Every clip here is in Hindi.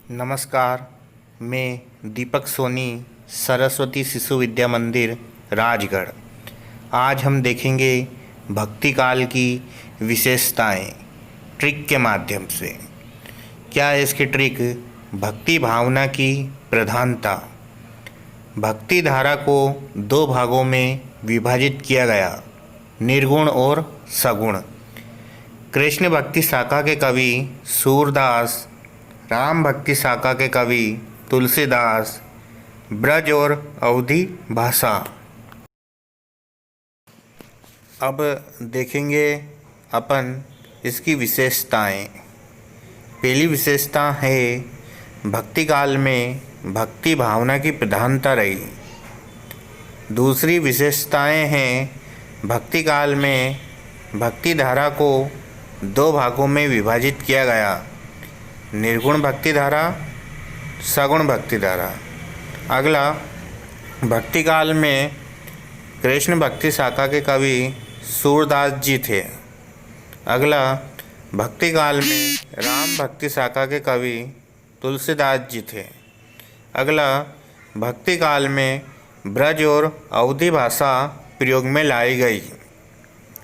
नमस्कार। मैं दीपक सोनी, सरस्वती शिशु विद्या मंदिर, राजगढ़। आज हम देखेंगे भक्ति काल की विशेषताएं ट्रिक के माध्यम से। क्या है इसकी ट्रिक? भक्ति भावना की प्रधानता। भक्ति धारा को दो भागों में विभाजित किया गया, निर्गुण और सगुण। कृष्ण भक्ति शाखा के कवि सूरदास, राम भक्ति शाखा के कवि तुलसीदास, ब्रज और अवधी भाषा। अब देखेंगे अपन इसकी विशेषताएं। पहली विशेषता है भक्ति काल में भक्ति भावना की प्रधानता रही। दूसरी विशेषताएं हैं भक्ति काल में भक्ति धारा को दो भागों में विभाजित किया गया, निर्गुण भक्ति धारा, सगुण भक्ति धारा। अगला, भक्ति काल में कृष्ण भक्ति शाखा के कवि सूरदास जी थे। अगला, भक्ति काल में राम भक्ति शाखा के कवि तुलसीदास जी थे। अगला, भक्ति काल में ब्रज और अवधी भाषा प्रयोग में लाई गई।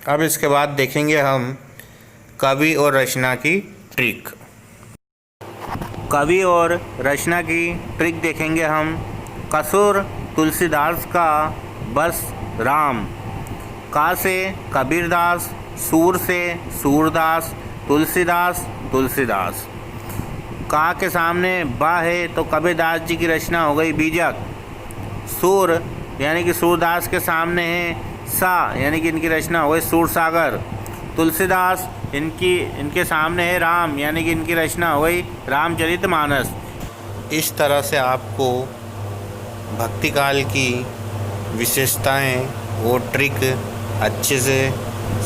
अब इसके बाद देखेंगे हम कवि और रचना की ट्रिक। कवि और रचना की ट्रिक देखेंगे हम। कसूर तुलसीदास का बस राम, का से कबीरदास, सूर से सूरदास, तुलसीदास तुलसीदास। का के सामने बा है तो कबीरदास जी की रचना हो गई बीजक। सूर यानी कि सूरदास के सामने है सा, यानी कि इनकी रचना हो गई सूरसागर। तुलसीदास इनके सामने है राम, यानी कि इनकी रचना हो गई रामचरितमानस। इस तरह से आपको भक्ति काल की विशेषताएं और ट्रिक अच्छे से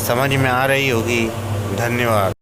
समझ में आ रही होगी। धन्यवाद।